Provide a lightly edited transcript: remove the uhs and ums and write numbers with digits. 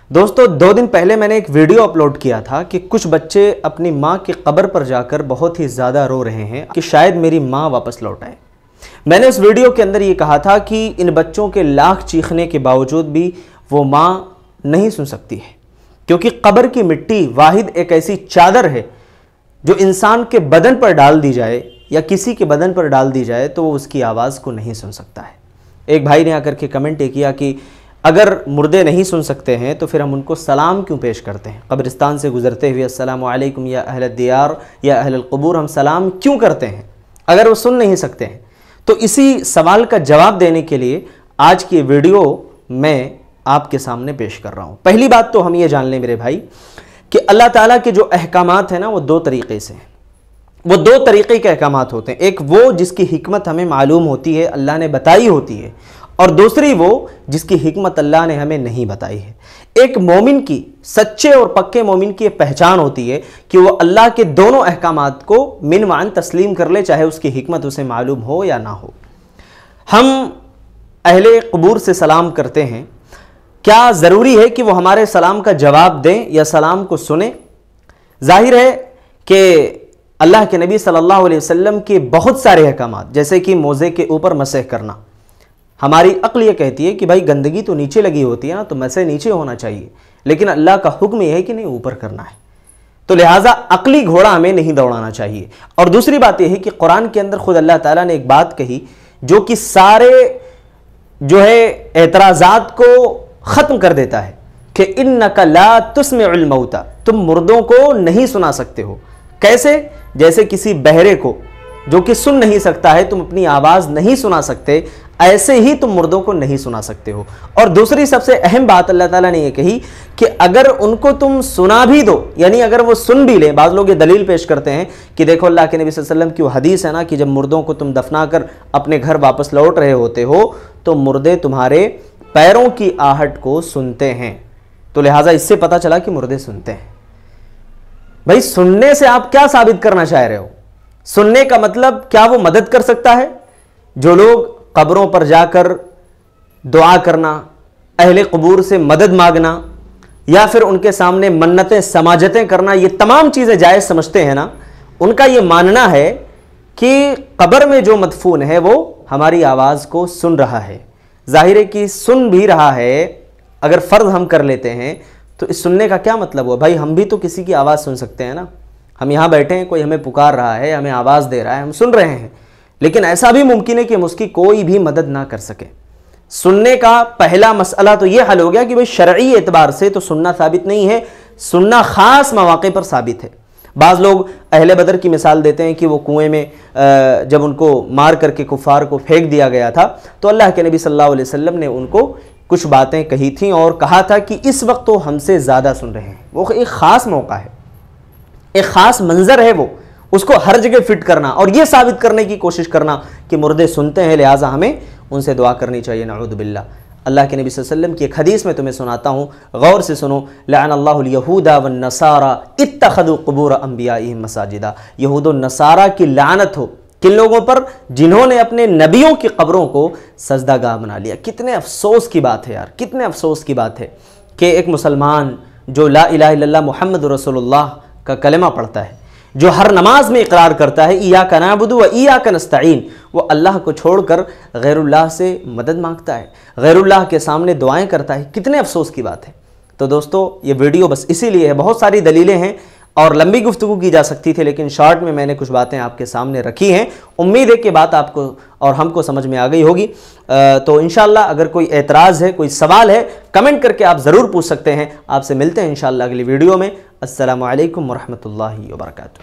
دوستو 2 دن پہلے میں نے ایک ویڈیو اپلوڈ کیا تھا کہ کچھ بچے اپنی ماں کی قبر پر جا کر بہت ہی زیادہ رو رہے ہیں کہ شاید میری ماں واپس لوٹ آئے۔ میں نے اس ویڈیو کے اندر یہ کہا تھا کہ ان بچوں کے لاکھ چیخنے کے باوجود بھی وہ ماں نہیں سن سکتی ہے، کیونکہ قبر کی مٹی واحد ایک ایسی چادر ہے جو انسان کے بدن پر ڈال دی جائے یا کسی کے بدن پر ڈال دی جائے تو وہ اس کی آواز کو نہیں سن سکتا ہے۔ ایک بھائی نے آ کر کے کمنٹ یہ کیا کہ اگر مردے نہیں سن سکتے ہیں تو پھر ہم ان کو سلام کیوں پیش کرتے ہیں؟ قبرستان سے گزرتے ہوئے السلام علیکم یا اہل الدیار یا اہل القبور ہم سلام کیوں کرتے ہیں اگر وہ سن نہیں سکتے ہیں؟ تو اسی سوال کا جواب دینے کے لیے آج کی ویڈیو میں آپ کے سامنے پیش کر رہا ہوں۔ پہلی بات تو ہم یہ جان لیں میرے بھائی کہ اللہ تعالیٰ کے جو احکامات ہیں نا وہ 2 طریقے سے ہیں، وہ 2 طریقے کے احکامات ہوتے ہیں۔ ایک وہ جس کی حکمت ہمیں معلوم ہوتی ہے، اللہ نے بتائی ہوتی ہے، اور دوسری وہ جس کی حکمت اللہ نے ہمیں نہیں بتائی ہے۔ ایک مومن کی، سچے اور پکے مومن کی پہچان ہوتی ہے کہ وہ اللہ کے دونوں احکامات کو من وعن تسلیم کر لے، چاہے اس کی حکمت اسے معلوم ہو یا نہ ہو۔ ہم اہل قبور سے سلام کرتے ہیں، کیا ضروری ہے کہ وہ ہمارے سلام کا جواب دیں یا سلام کو سنیں؟ ظاہر ہے کہ اللہ کے نبی صلی اللہ علیہ وسلم کے بہت سارے احکامات، جیسے کہ موزے کے اوپر مسح کرنا، ہماری عقل یہ کہتی ہے کہ بھائی گندگی تو نیچے لگی ہوتی ہے نا، تو مسح نیچے ہونا چاہیے، لیکن اللہ کا حکم یہ ہے کہ نہیں اوپر کرنا ہے، تو لہٰذا عقلی گھوڑا ہمیں نہیں دوڑانا چاہیے۔ اور دوسری بات یہ ہے کہ قرآن کے اندر خود اللہ تعالیٰ نے ایک بات کہی جو کہ سارے جو ہے اعتراضات کو ختم کر دیتا ہے کہ اِنَّكَ لَا تُسْمِعُ الْمَوْتَى، تم مردوں کو نہیں سنا سکتے ہو۔ کیسے؟ جیسے کسی بہرے کو جو کہ سن نہیں سکتا ہے تم اپنی آواز نہیں سنا سکتے، ایسے ہی تم مردوں کو نہیں سنا سکتے ہو۔ اور دوسری سب سے اہم بات اللہ تعالیٰ نے یہ کہی کہ اگر ان کو تم سنا بھی دو، یعنی اگر وہ سن بھی لیں، بعض لوگ یہ دلیل پیش کرتے ہیں کہ دیکھو اللہ کے نبی صلی اللہ علیہ وسلم کی وہ حدیث ہے نا کہ جب مردوں کو تم دفنا کر اپنے گھر واپس لوٹ رہے ہوتے ہو تو مردے تمہارے پیروں کی آہٹ کو سنتے ہیں، تو لہٰذا اس سے پتہ چلا کہ مردے سنتے ہیں۔ بھائی سننے سے آپ کیا ثابت کرنا چاہ رہے ہو؟ سننے کا مطلب کیا وہ مدد کر سکتا ہے؟ جو لوگ قبروں پر جا کر دعا کرنا، اہل قبور سے مدد مانگنا یا پھر ان کے سامنے منتیں سماجتیں کرنا، یہ تمام چیزیں جائز سمجھتے ہیں نا، ان کا یہ ماننا ہے کہ قبر میں جو مدفون ہے وہ ہماری آواز کو سن رہا ہے۔ ظاہر ہے کہ سن بھی رہا ہے، اگر فرض ہم کر لیتے ہیں تو اس سننے کا کیا مطلب ہوا؟ بھائی ہم بھی تو کسی کی آواز سن سکتے ہیں نا، ہم یہاں بیٹھے ہیں، کوئی ہمیں پکار رہا ہے، ہمیں آواز دے رہا ہے، ہم سن رہے ہیں، لیکن ایسا بھی ممکن ہے کہ ہم اس کی کوئی بھی مدد نہ کر سکے۔ سننے کا پہلا مسئلہ تو یہ حل ہو گیا کہ بھئی شرعی اعتبار سے تو سننا ثابت نہیں ہے، سننا خاص مواقع پر ثابت ہے۔ بعض لوگ اہل بدر کی مثال دیتے ہیں کہ وہ کنویں میں جب ان کو مار کر کے کفار کو پھینک دیا گیا تھا تو اللہ کے نبی صلی اللہ علیہ وسلم نے ان کو کچھ باتیں کہی تھیں اور کہا تھا کہ اس وقت تو ہم سے زیادہ سن رہے ہیں۔ وہ ایک خاص موقع ہے، ایک خاص منظر ہے، وہ اس کو ہر جگہ فٹ کرنا اور یہ ثابت کرنے کی کوشش کرنا کہ مردے سنتے ہیں لہٰذا ہمیں ان سے دعا کرنی چاہیے، نعوذ باللہ۔ اللہ کے نبی صلی اللہ علیہ وسلم کی ایک حدیث میں تمہیں سناتا ہوں، غور سے سنو۔ لعن اللہ الیہود والنصارى اتخذوا قبور انبیائہم مساجدا، یہود و نصارہ کی لعنت ہو کن لوگوں پر؟ جنہوں نے اپنے نبیوں کی قبروں کو سجدہ گاہ بنا لیا۔ کتنے افسوس کی بات ہے یار، کتنے افسوس کی بات ہے کہ ایک مسلمان جو لا الہ الا اللہ محمد رسول اللہ کا کلمہ پڑھتا ہے، جو ہر نماز میں اقرار کرتا ہے ایاک نعبد و ایاک نستعین، وہ اللہ کو چھوڑ کر غیر اللہ سے مدد مانگتا ہے، غیر اللہ کے سامنے دعائیں کرتا ہے، کتنے افسوس کی بات ہے۔ تو دوستو یہ ویڈیو بس اسی لیے ہے، بہت ساری دلیلیں ہیں اور لمبی گفتگو کی جا سکتی تھی، لیکن شارٹ میں نے کچھ باتیں آپ کے سامنے رکھی ہیں، امید ہے کہ بات آپ کو اور ہم کو سمجھ میں آ گئی ہوگی۔ تو انشاءاللہ اگر کوئی اعتراض ہے، کوئی سوال ہے، کمنٹ کر کے آپ ضرور پوچھ سکتے ہیں۔ آپ سے ملتے ہیں انشاءاللہ اگلی ویڈیو میں۔ السلام علیکم ورحمۃ اللہ وبرکاتہ۔